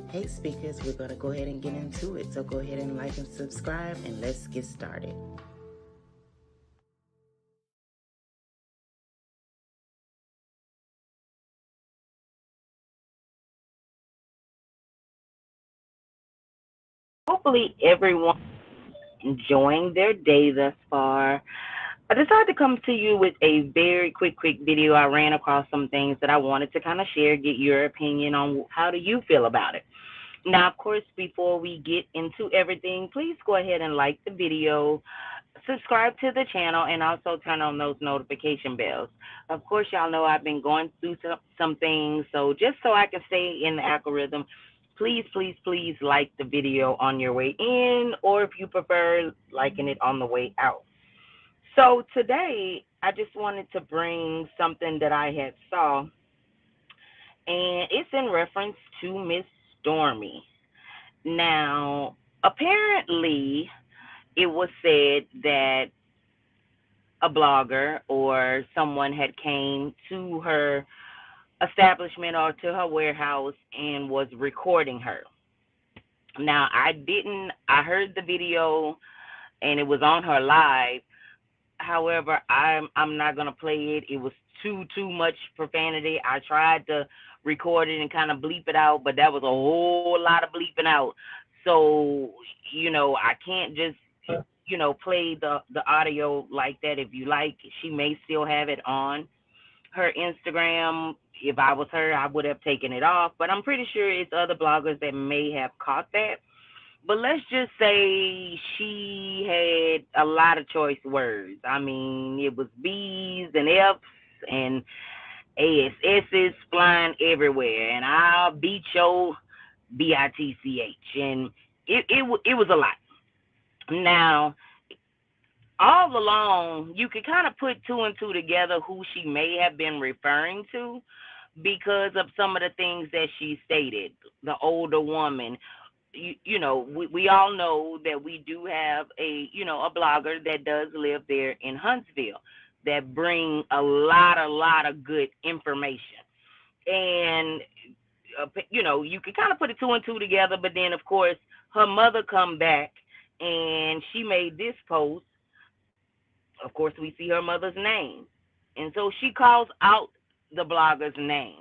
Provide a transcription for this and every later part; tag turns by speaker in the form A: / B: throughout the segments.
A: Hey speakers, we're going to go ahead and get into it. So go ahead and like and subscribe and let's get started.
B: Hopefully everyone enjoying their day thus far. I decided to come to you with a very quick video. I ran across some things that I wanted to kind of share, get your opinion on how do you feel about it. Now, of course, before we get into everything, please go ahead and like the video, subscribe to the channel, and also turn on those notification bells. Of course, y'all know I've been going through some things, so just so I can stay in the algorithm, please like the video on your way in, or if you prefer, liking it on the way out. So today, I just wanted to bring something that I had saw, and it's in reference to Miss Stormi. Now, apparently, it was said that a blogger or someone had came to her establishment or to her warehouse and was recording her. Now, I heard the video and it was on her live. However, I'm not gonna play it. It was too much profanity. I tried to record it and kind of bleep it out, but that was a whole lot of bleeping out. So, I can't just play the audio like that. If you like, she may still have it on her Instagram. If I was her, I would have taken it off, but I'm pretty sure it's other bloggers that may have caught that. But let's just say she had a lot of choice words. I mean, it was B's and F's and ASS's flying everywhere, and I'll beat your BITCH, and it was a lot. Now, all along, you could kind of put two and two together who she may have been referring to because of some of the things that she stated. The older woman, we all know that we do have a blogger that does live there in Huntsville that bring a lot of good information. And you can kind of put the two and two together, but then of course her mother come back and she made this post. Of course, we see her mother's name. And so she calls out the blogger's name.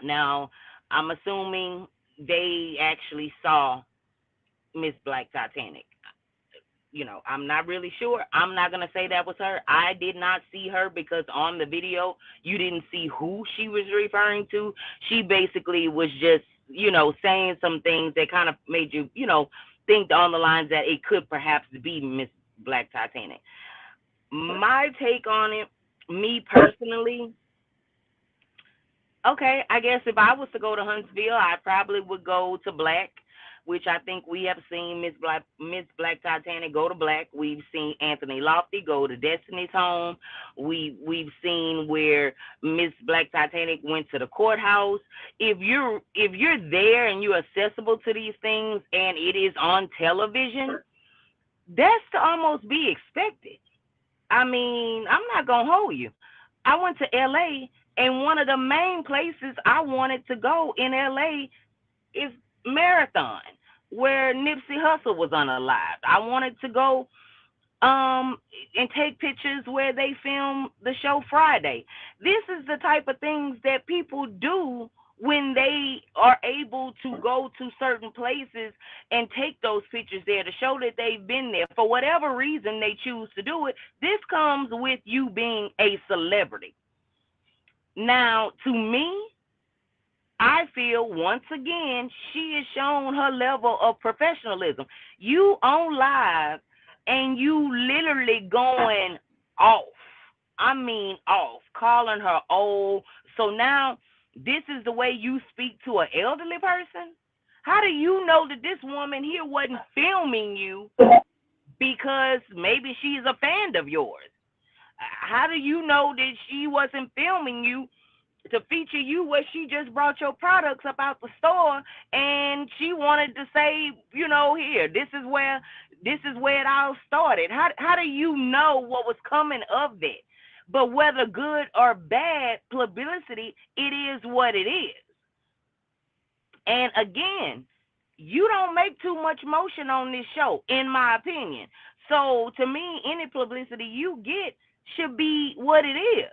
B: Now, I'm assuming they actually saw Miss Black Titanic. I'm not really sure. I'm not going to say that was her. I did not see her because on the video, you didn't see who she was referring to. She basically was just, saying some things that kind of made you, think on the lines that it could perhaps be Miss Black Titanic. My take on it, me personally, okay, I guess if I was to go to Huntsville, I probably would go to Black, which I think we have seen Miss Black Titanic go to Black. We've seen Anthony Lofty go to Destiny's home. We've seen where Miss Black Titanic went to the courthouse. If you're there and you're accessible to these things and it is on television, that's to almost be expected. I mean, I'm not gonna hold you. I went to LA, and one of the main places I wanted to go in LA is Marathon, where Nipsey Hussle was unalive. I wanted to go and take pictures where they filmed the show Friday. This is the type of things that people do when they are able to go to certain places and take those pictures there to show that they've been there. For whatever reason they choose to do it, this comes with you being a celebrity. Now, to me, I feel once again she has shown her level of professionalism. You on live and you literally going off. I mean off, calling her old. So now this is the way you speak to an elderly person? How do you know that this woman here wasn't filming you because maybe she's a fan of yours? How do you know that she wasn't filming you to feature you where she just brought your products up out the store and she wanted to say, here, this is where it all started. How do you know what was coming of that? But whether good or bad publicity, it is what it is. And again, you don't make too much motion on this show, in my opinion. So to me, any publicity you get should be what it is.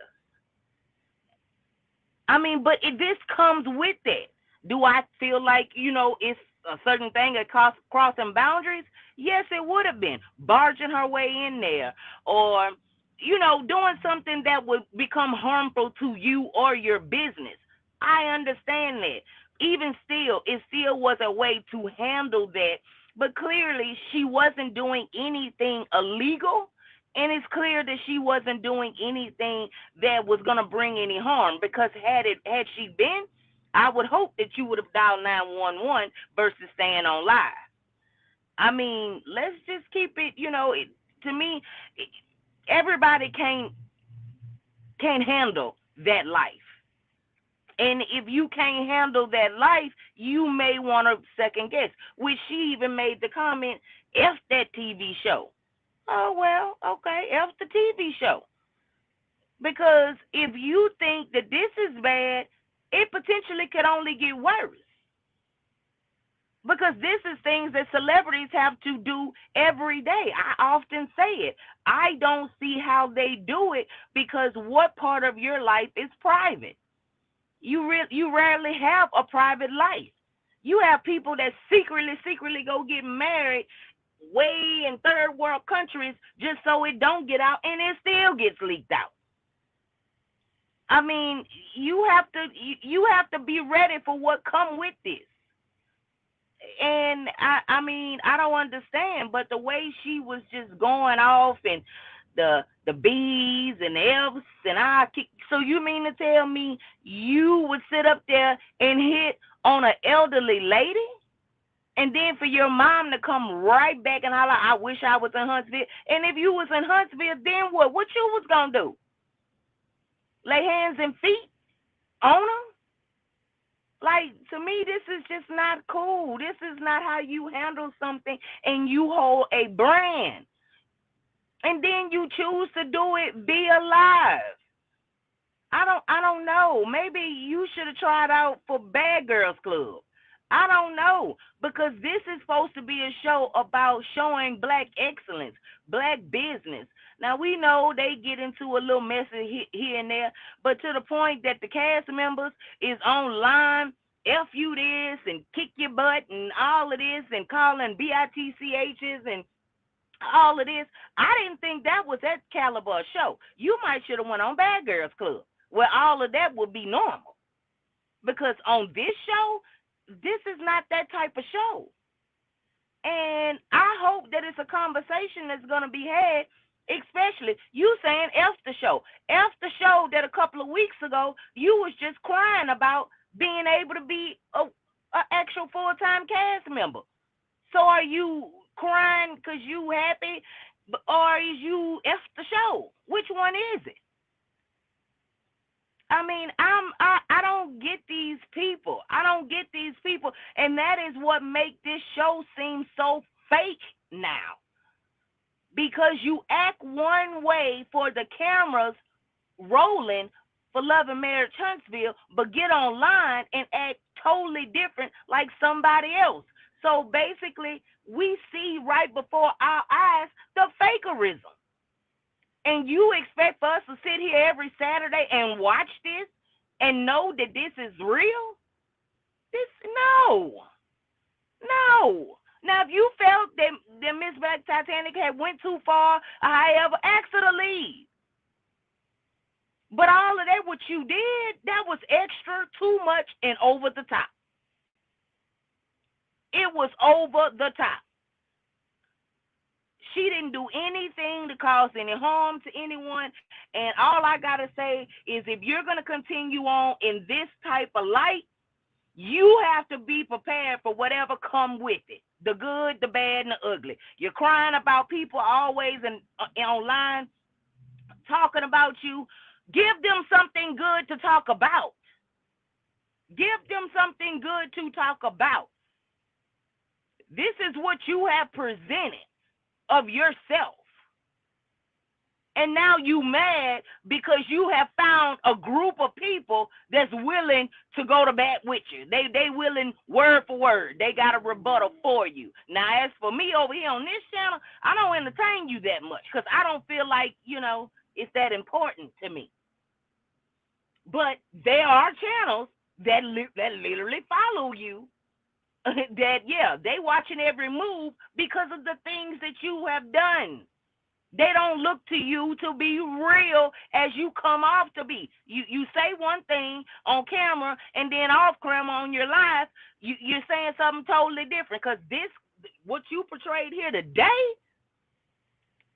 B: I mean, but this comes with that. Do I feel like, it's a certain thing that crossing boundaries? Yes, it would have been. Barging her way in there or, doing something that would become harmful to you or your business. I understand that. Even still, it still was a way to handle that. But clearly, she wasn't doing anything illegal. And it's clear that she wasn't doing anything that was going to bring any harm, because had she been, I would hope that you would have dialed 911 versus staying on live. I mean, let's just keep it, to me, everybody can't handle that life. And if you can't handle that life, you may want to second guess, which she even made the comment, F that TV show. Oh, well, okay, F the TV show. Because if you think that this is bad, it potentially could only get worse. Because this is things that celebrities have to do every day. I often say it. I don't see how they do it, because what part of your life is private? You rarely have a private life. You have people that secretly go get married way in third world countries just so it don't get out, and it still gets leaked out. I mean, you have to be ready for what come with this. And I mean, I don't understand, but the way she was just going off, and the B's and the F's, and so you mean to tell me you would sit up there and hit on an elderly lady? And then for your mom to come right back and holler, I wish I was in Huntsville. And if you was in Huntsville, then what? What you was going to do? Lay hands and feet on them? Like, to me, this is just not cool. This is not how you handle something, and you hold a brand. And then you choose to do it via live. I don't know. Maybe you should have tried out for Bad Girls Club. I don't know, because this is supposed to be a show about showing black excellence, black business. Now, we know they get into a little messy here and there, but to the point that the cast members is online, F you this and kick your butt and all of this and calling BITCHs and all of this. I didn't think that was that caliber of show. You might should have went on Bad Girls Club, where all of that would be normal. Because on this show, this is not that type of show. And I hope that it's a conversation that's going to be had, especially you saying F the show. F the show that a couple of weeks ago you was just crying about being able to be a actual full-time cast member. So are you crying because you happy, or is you F the show? Which one is it? I mean, I don't get these people. I don't get these people, and that is what makes this show seem so fake now. Because you act one way for the cameras rolling for Love and Marriage Huntsville, but get online and act totally different like somebody else. So basically, we see right before our eyes the fakerism. And you expect for us to sit here every Saturday and watch this and know that this is real? No. Now, if you felt that Miss Black Titanic had went too far, however, ask her to leave. But all of that, what you did, that was extra, too much, and over the top. It was over the top. She didn't do anything to cause any harm to anyone. And all I got to say is, if you're going to continue on in this type of light, you have to be prepared for whatever come with it. The good, the bad, and the ugly. You're crying about people always online talking about you. Give them something good to talk about. Give them something good to talk about. This is what you have presented of yourself. And now you mad because you have found a group of people that's willing to go to bat with you. They willing word for word. They got a rebuttal for you. Now, as for me over here on this channel, I don't entertain you that much because I don't feel like, it's that important to me. But there are channels that literally follow you that, they watching every move because of the things that you have done. They don't look to you to be real as you come off to be. You say one thing on camera and then off camera on your live, you're saying something totally different. Because what you portrayed here today,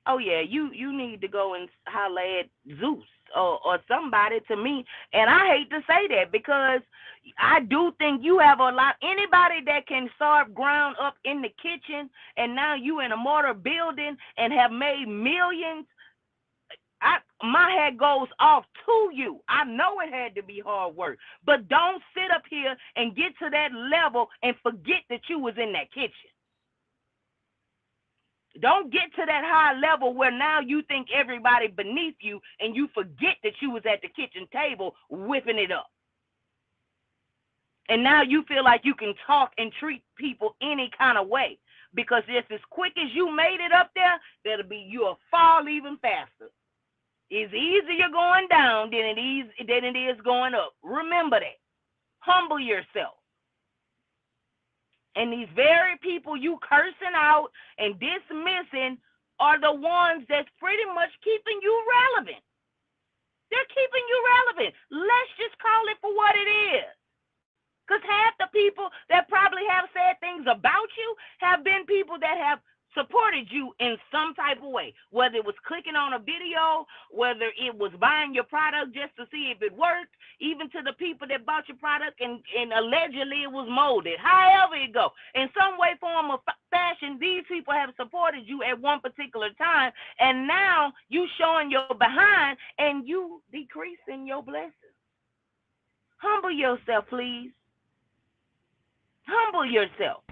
B: oh yeah, you need to go and holler at Zeus or somebody to me. And I hate to say that because I do think you have a lot. Anybody that can start ground up in the kitchen and now you in a mortar building and have made millions, my hat goes off to you. I know it had to be hard work, but don't sit up here and get to that level and forget that you was in that kitchen. Don't get to that high level where now you think everybody beneath you and you forget that you was at the kitchen table whipping it up. And now you feel like you can talk and treat people any kind of way because just as quick as you made it up there, you'll fall even faster. It's easier going down than it is going up. Remember that. Humble yourself. And these very people you cursing out and dismissing are the ones that's pretty much keeping you relevant. They're keeping you relevant. Let's just call it for what it is. Because half the people that probably have said things about you have been people that have supported you in some type of way, whether it was clicking on a video, whether it was buying your product just to see if it worked, even to the people that bought your product and allegedly it was molded. However it go, in some way, form, or fashion, these people have supported you at one particular time, and now you showing your behind and you decreasing your blessings. Humble yourself, please. Humble yourself.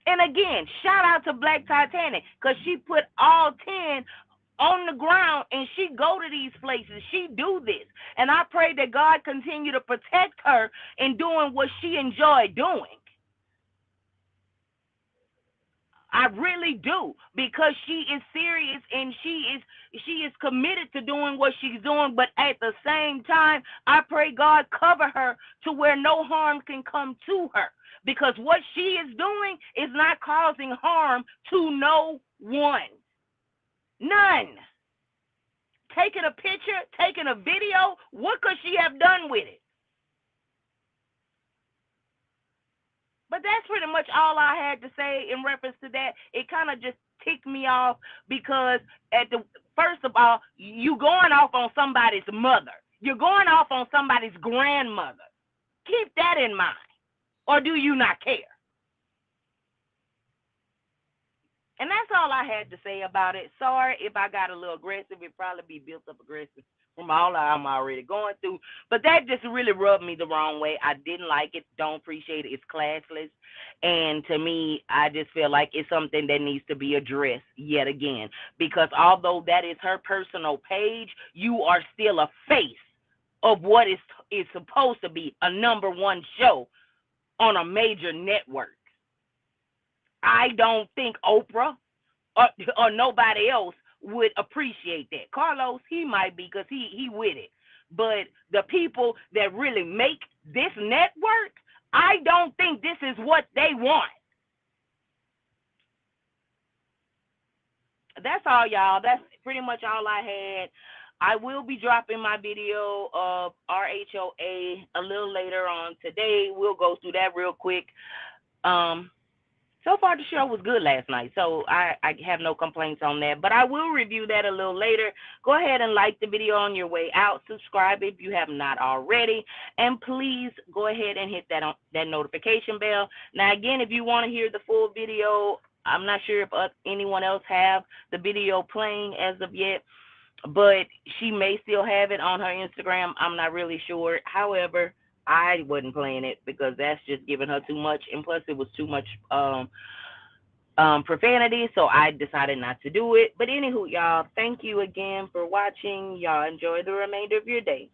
B: And again, shout out to Black Titanic because she put all 10 on the ground and she go to these places. She do this. And I pray that God continue to protect her in doing what she enjoyed doing. I really do, because she is serious and she is committed to doing what she's doing. But at the same time, I pray God cover her to where no harm can come to her, because what she is doing is not causing harm to no one. None. Taking a picture, taking a video, what could she have done with it? But that's pretty much all I had to say in reference to that. It kind of just ticked me off because first of all, you going off on somebody's mother. You're going off on somebody's grandmother. Keep that in mind. Or do you not care? And that's all I had to say about it. Sorry if I got a little aggressive. It'd probably be built up aggressive from all I'm already going through. But that just really rubbed me the wrong way. I didn't like it. Don't appreciate it. It's classless. And to me, I just feel like it's something that needs to be addressed yet again. Because although that is her personal page, you are still a face of what is supposed to be a #1 show on a major network. I don't think Oprah or nobody else would appreciate that. Carlos, he might be because he with it. But the people that really make this network, I don't think this is what they want. That's all, y'all. That's pretty much all I had. I will be dropping my video of RHOA a little later on today. We'll go through that real quick. So far, the show was good last night, so I have no complaints on that. But I will review that a little later. Go ahead and like the video on your way out. Subscribe if you have not already. And please go ahead and hit that notification bell. Now, again, if you want to hear the full video, I'm not sure if anyone else have the video playing as of yet, but she may still have it on her Instagram. I'm not really sure. However, I wasn't playing it because that's just giving her too much, and plus it was too much profanity, so I decided not to do it. But anywho, y'all, thank you again for watching. Y'all enjoy the remainder of your day.